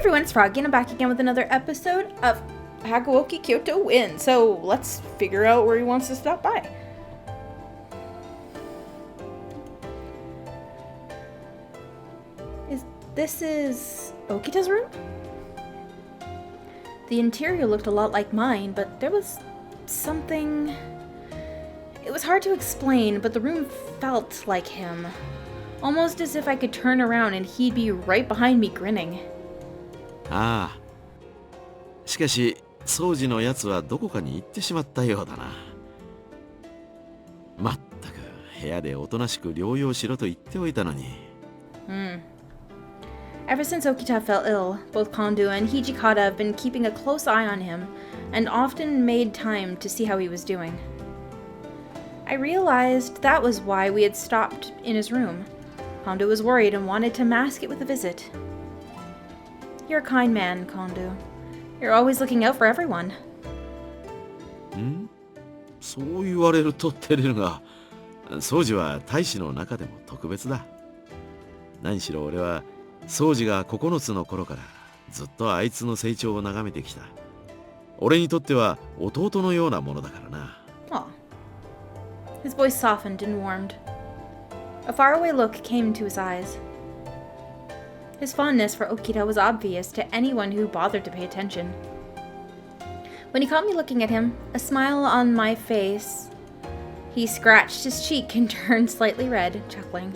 everyone, it's Froggy, and I'm back again with another episode of Hakuoki Kyoto Win. So let's figure out where he wants to stop by. This is Okita's room? The interior looked a lot like mine, but there was something... It was hard to explain, but the room felt like him. Almost as if I could turn around and he'd be right behind me grinning. ああ。しかし、掃除のやつはどこかに行ってしまったようだな。まったく、部屋でおとなしく療養しろと言っておいたのに。Ever since Okita fell ill, both Kondo and Hijikata have been keeping a close eye on him, and often made time to see how he was doing. I realized that was why we had stopped in his room. Kondo was worried and wanted to mask it with a visit. You're a kind man, Kondo. You're always looking out for everyone. そう言われると照れるが、掃除は大使の中でも特別だ。何しろ俺は掃除が9つの頃からずっとあいつの成長を眺めてきた。俺にとっては弟のようなものだからな。Oh. His voice softened and warmed. A faraway look came to his eyes. His fondness for Okita was obvious to anyone who bothered to pay attention. When he caught me looking at him, a smile on my face, he scratched his cheek and turned slightly red, chuckling.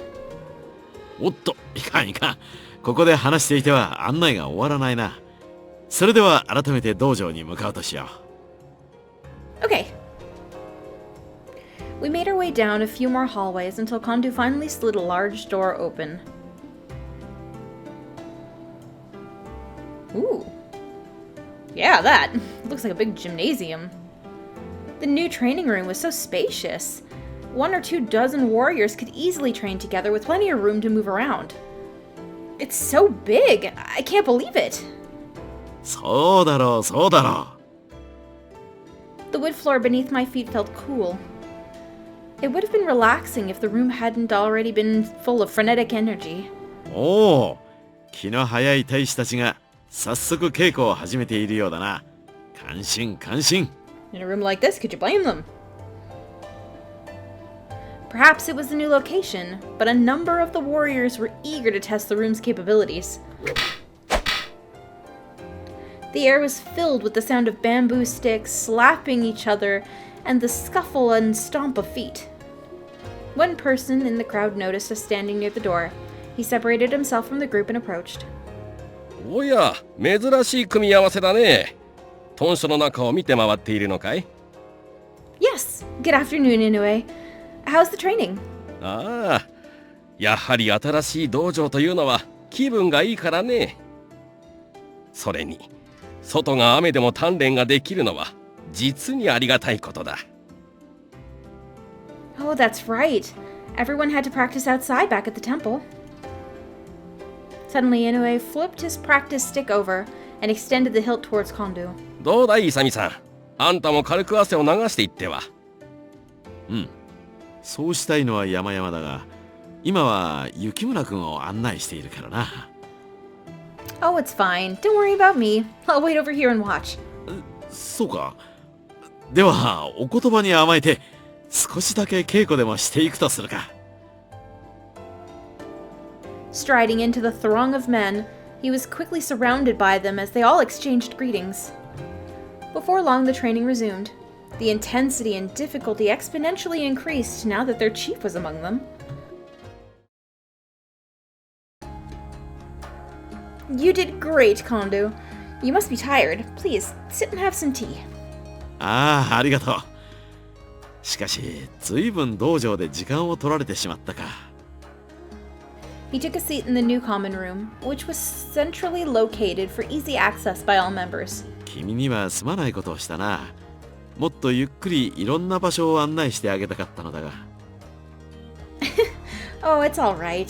おっと、いかんいかん。ここで話していては案内が終わらないな。それでは改めて道場に向かうとしよう。Okay. We made our way down a few more hallways until Kondo finally slid a large door open. Ooh. Yeah, that. Looks like a big gymnasium. The new training room was so spacious. 1 or 2 dozen warriors could easily train together with plenty of room to move around. It's so big! I can't believe it! そうだろう、そうだろう。 The wood floor beneath my feet felt cool. It would have been relaxing if the room hadn't already been full of frenetic energy. おお、気の早い大使たちが早速稽古を始めているようだな。感心感心。 In a room like this, could you blame them? Perhaps it was the new location, but a number of the warriors were eager to test the room's capabilities. The air was filled with the sound of bamboo sticks slapping each other and the scuffle and stomp of feet. One person in the crowd noticed us standing near the door. He separated himself from the group and approached. おや、珍しい組み合わせだね。豚書の中を見て回っているのかい？ Yes. Good afternoon, Inoue. How's the training? ああ、やはり新しい道場というのは気分がいいからね。それに、外が雨でも鍛錬ができるのは実にありがたいことだ。Oh, that's right. Everyone had to practice outside back at the temple. Suddenly, Inoue flipped his practice stick over and extended the hilt towards Kondo. どうだい、イサミさん。あんたも軽く汗を流していっては。そうしたいのは山々だが、今は雪村くんを案内しているからな。Oh, it's fine. Don't worry about me. I'll wait over here and watch. そうか。では、お言葉に甘えて、少しだけ稽古でもしていくとするか。Striding into the throng of men, he was quickly surrounded by them as they all exchanged greetings. Before long, the training resumed. The intensity and difficulty exponentially increased now that their chief was among them. You did great, Kondo. You must be tired. Please, sit and have some tea. ああ、ありがとう。しかし、ずいぶん道場で時間を取られてしまったか。He took a seat in the new common room, which was centrally located for easy access by all members. 君にはすまないことをしたな。もっとゆっくりいろんな場所を案内してあげたかったのだが。Oh, it's all right.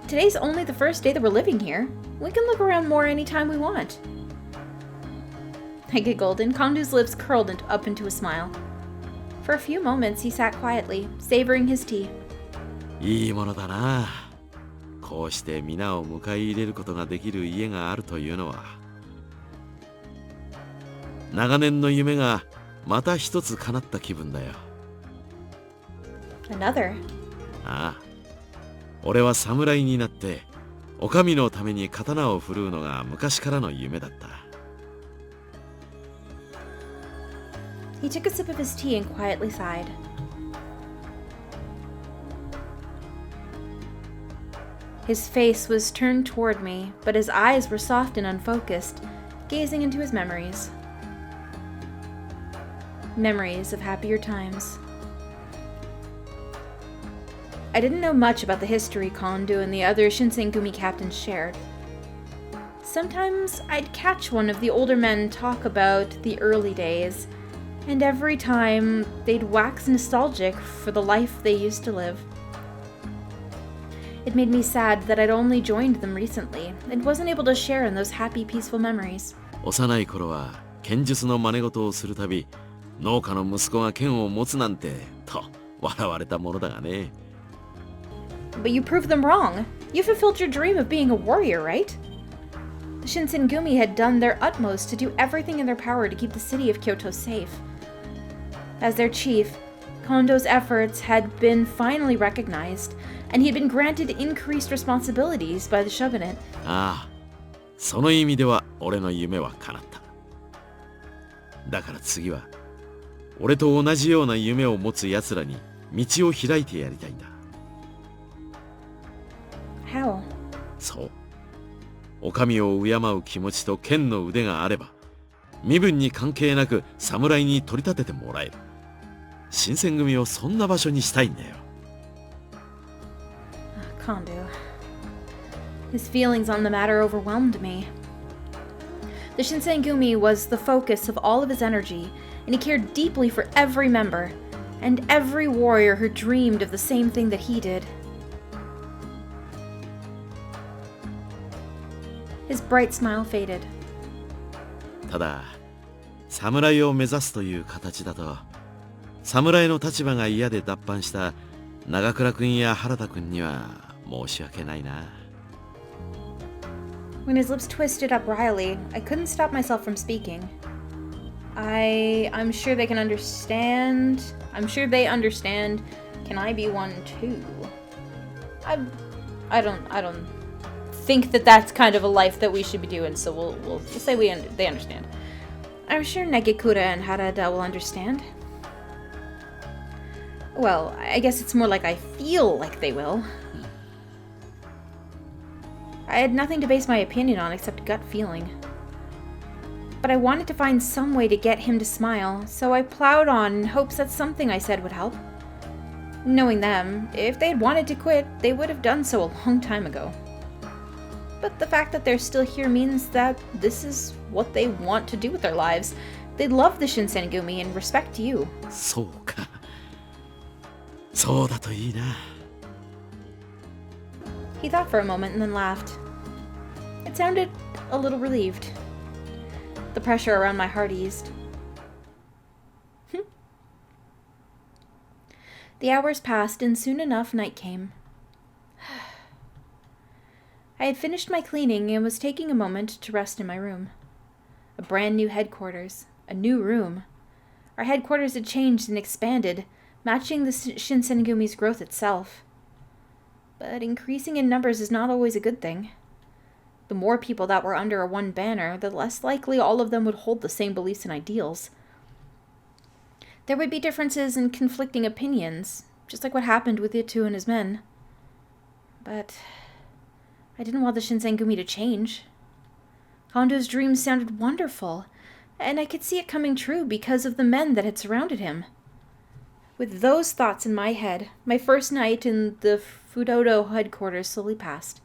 Today's only the first day that we're living here. We can look around more anytime we want. I giggled, and Kondo's lips curled up into a smile. For a few moments, he sat quietly, savoring his tea. いいものだな。こうして皆を迎え入れることができる家があるというのは、長年の夢がまた一つ叶った気分だよ。Another. ああ、俺は侍になってお上のために刀を振るうのが昔からの夢だった。He took a sip of his tea and quietly sighed. His face was turned toward me, but his eyes were soft and unfocused, gazing into his memories. Memories of happier times. I didn't know much about the history Kondo and the other Shinsengumi captains shared. Sometimes I'd catch one of the older men talk about the early days, and every time they'd wax nostalgic for the life they used to live. It made me sad that I'd only joined them recently and wasn't able to share in those happy, peaceful memories. 幼い頃は剣術の真似事をするたび、農家の息子が剣を持つなんてと笑われたものだがね。But you proved them wrong. You fulfilled your dream of being a warrior, right? The Shinsengumi had done their utmost to do everything in their power to keep the city of Kyoto safe. As their chief, Kondo's efforts had been finally recognized, and he had been granted increased responsibilities by the shogunate. ああ、その意味では俺の夢は叶った。だから次は俺と同じような夢を持つ奴らに道を開いてやりたいんだ。How? そう。お上を敬う気持ちと剣の腕があれば、身分に関係なく侍に取り立ててもらえる。新選組をそんな場所にしたいんだよ。Kondo. His feelings on the matter overwhelmed me. The Shinsengumi was the focus of all of his energy, and he cared deeply for every member, and every warrior who dreamed of the same thing that he did. His bright smile faded. ただ、侍を目指すという形だと、侍の立場が嫌で脱藩した長倉君や原田君には申し訳ないな。When his lips twisted up wryly, I couldn't stop myself from speaking. I'm sure they can understand. I'm sure they understand. Can I be one too? I don't think that that's kind of a life that we should be doing. So we'll say they understand. I'm sure Negekura and Harada will understand. Well, I guess it's more like I feel like they will. I had nothing to base my opinion on except gut feeling. But I wanted to find some way to get him to smile, so I plowed on in hopes that something I said would help. Knowing them, if they had wanted to quit, they would have done so a long time ago. But the fact that they're still here means that this is what they want to do with their lives. They love the Shinsengumi and respect you. そうか。そうだといいな。He thought for a moment and then laughed. It sounded a little relieved. The pressure around my heart eased. The hours passed and soon enough night came. I had finished my cleaning and was taking a moment to rest in my room. A brand new headquarters. A new room. Our headquarters had changed and expanded, matching the Shinsengumi's growth itself. But increasing in numbers is not always a good thing. The more people that were under one banner, the less likely all of them would hold the same beliefs and ideals. There would be differences and conflicting opinions, just like what happened with Itu and his men. But I didn't want the Shinsengumi to change. Kondo's dreams sounded wonderful, and I could see it coming true because of the men that had surrounded him. With those thoughts in my head, my first night in the Fudodo headquarters slowly passed.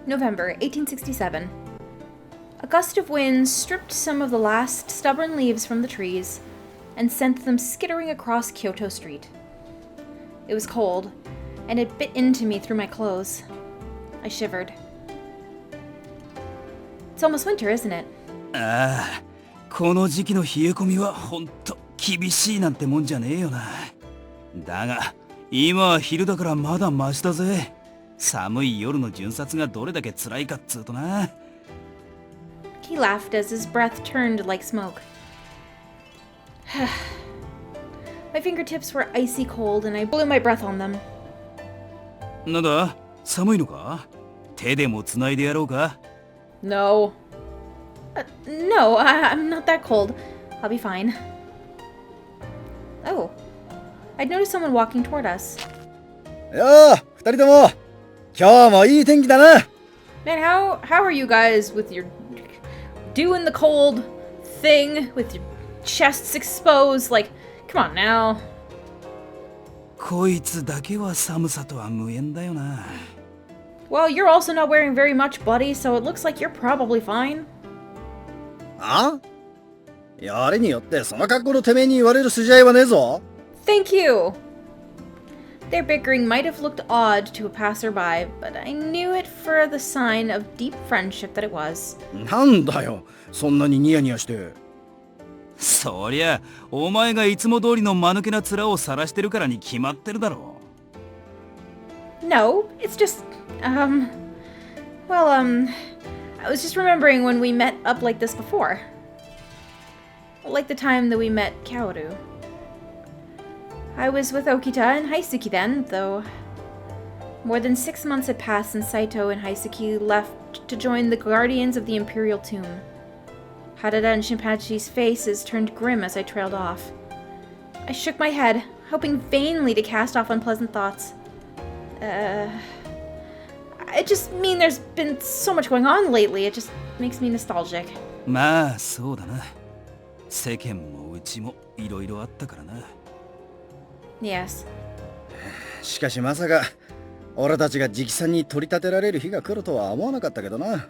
November 1867. A gust of wind stripped some of the last stubborn leaves from the trees, and sent them skittering across Kyoto Street. It was cold, and it bit into me through my clothes. I shivered. It's almost winter, isn't it? ああ、この時期の冷え込みはほんと厳しいなんてもんじゃねえよな。だが、今は昼だからまだマシだぜ。寒い夜の巡察がどれだけ辛いかっつうとな。He laughed as his breath turned like smoke. My fingertips were icy cold and I blew my breath on them. なんだ、寒いのか？手でもつないでやろうか？ No. No, I'm not that cold. I'll be fine. Oh. I'd noticed someone walking toward us. よー、二人とも今日もいい天気だな。 Man, how are you guys with your doing the cold thing with your chests exposed? Like, come on now. こいつだけは寒さとは無縁だよな。Well, you're also not wearing very much, buddy, so it looks like you're probably fine. あ？やれによってその格好のてめえに言われる筋合いはねえぞ。 Thank you! Their bickering might have looked odd to a passerby, but I knew it for the sign of deep friendship that it was. なんだよ、そんなにニヤニヤして。そりゃ、お前がいつも通りの間抜けな面を晒してるからに決まってるだろう。 No, it's just, I was just remembering when we met up like this before. Like the time that we met Kaoru. I was with Okita and Haisuki then, though. More than 6 months had passed since Saito and Haisuki left to join the Guardians of the Imperial Tomb. Harada and Shinpachi's faces turned grim as I trailed off. I shook my head, hoping vainly to cast off unpleasant thoughts. I just mean there's been so much going on lately, it just makes me nostalgic. まあ、そうだな。世間もうちもいろいろあったからな。Yes. しかしまさか俺たちが直参に取り立てられる日が来るとは思わなかったけどな。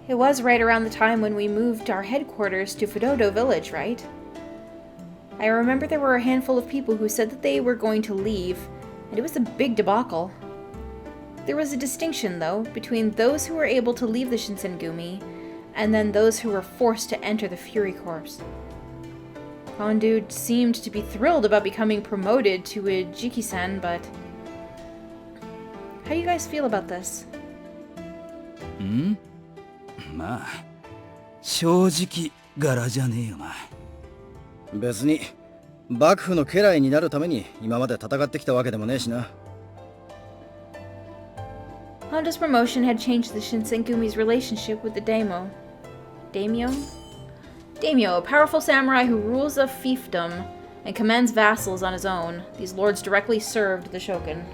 It was right around the time when we moved our headquarters to Fudodo Village, right? I remember there were a handful of people who said that they were going to leave, and it was a big debacle. There was a distinction, though, between those who were able to leave the Shinsengumi, and then those who were forced to enter the Fury Corps. Kondu seemed to be thrilled about becoming promoted to a Jiki-sen, but... How do you guys feel about this? ん？まあ、正直柄じゃねえよな。別に幕府の家来になるために今まで戦ってきたわけでもねえしな。Honda's promotion had changed the Shinsengumi's relationship with the Daimyo. Daimyo? Daimyo, a powerful samurai who rules a fiefdom and commands vassals on his own. These lords directly served the shogun.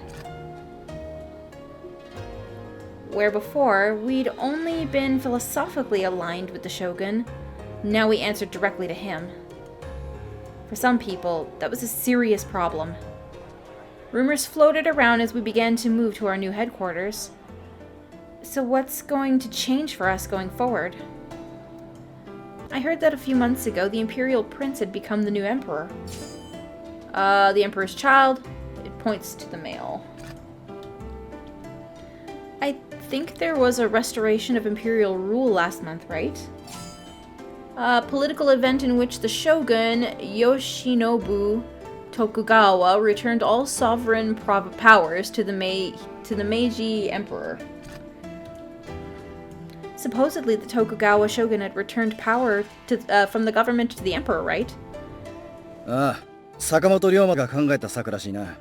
Where before, we'd only been philosophically aligned with the shogun, now we answered directly to him. For some people, that was a serious problem. Rumors floated around as we began to move to our new headquarters. So what's going to change for us going forward? I heard that a few months ago the Imperial Prince had become the new Emperor. The Emperor's child? It points to the male. I think there was a restoration of Imperial rule last month, right? A political event in which the shogun Yoshinobu Tokugawa returned all sovereign powers to the Meiji Emperor. Supposedly, the Tokugawa shogunate returned power from the government to the emperor, right? ああ、坂本龍馬が考えた策らしいな。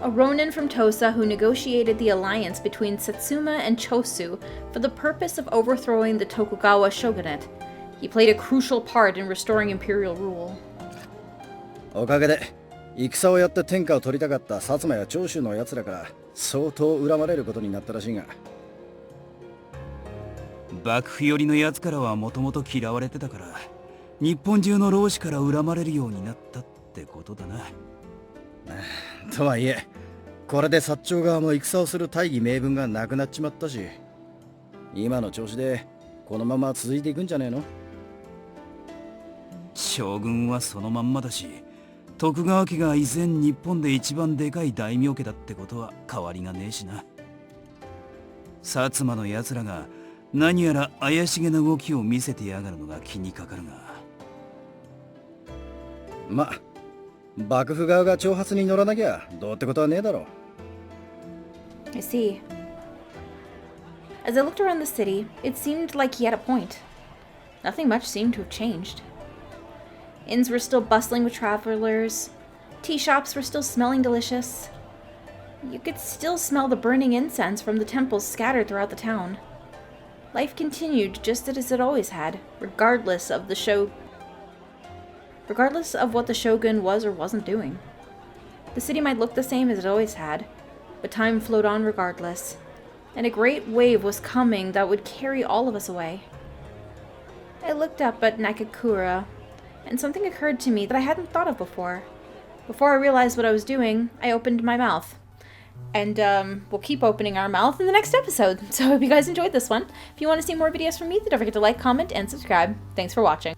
A ronin from Tosa who negotiated the alliance between Satsuma and Chosu for the purpose of overthrowing the Tokugawa shogunate. He played a crucial part in restoring imperial rule. おかげで戦をやって天下を取りたかった薩摩や長州の奴らから相当恨まれることになったらしいが。幕府寄りの奴からはもともと嫌われてたから、日本中の浪士から恨まれるようになったってことだな。とはいえ、これで薩長側も戦をする大義名分がなくなっちまったし、今の調子でこのまま続いていくんじゃねえの？将軍はそのまんまだし、徳川家が依然日本で一番でかい大名家だってことは変わりがねえしな。薩摩の奴らが何やら怪しげな動きを見せてやがるのが気にかかるが。ま、幕府側が挑発に乗らなきゃどうってことはねえだろ。 I see. As I looked around the city, it seemed like he had a point. Nothing much seemed to have changed. Inns were still bustling with travelers. Tea shops were still smelling delicious. You could still smell the burning incense from the temples scattered throughout the town. Life continued just as it always had, regardless of what the shogun was or wasn't doing. The city might look the same as it always had, but time flowed on regardless, and a great wave was coming that would carry all of us away. I looked up at Nakakura, and something occurred to me that I hadn't thought of before. Before I realized what I was doing, I opened my mouth. And we'll keep opening our mouth in the next episode. So I hope you guys enjoyed this one. If you want to see more videos from me, then don't forget to like, comment, and subscribe. Thanks for watching.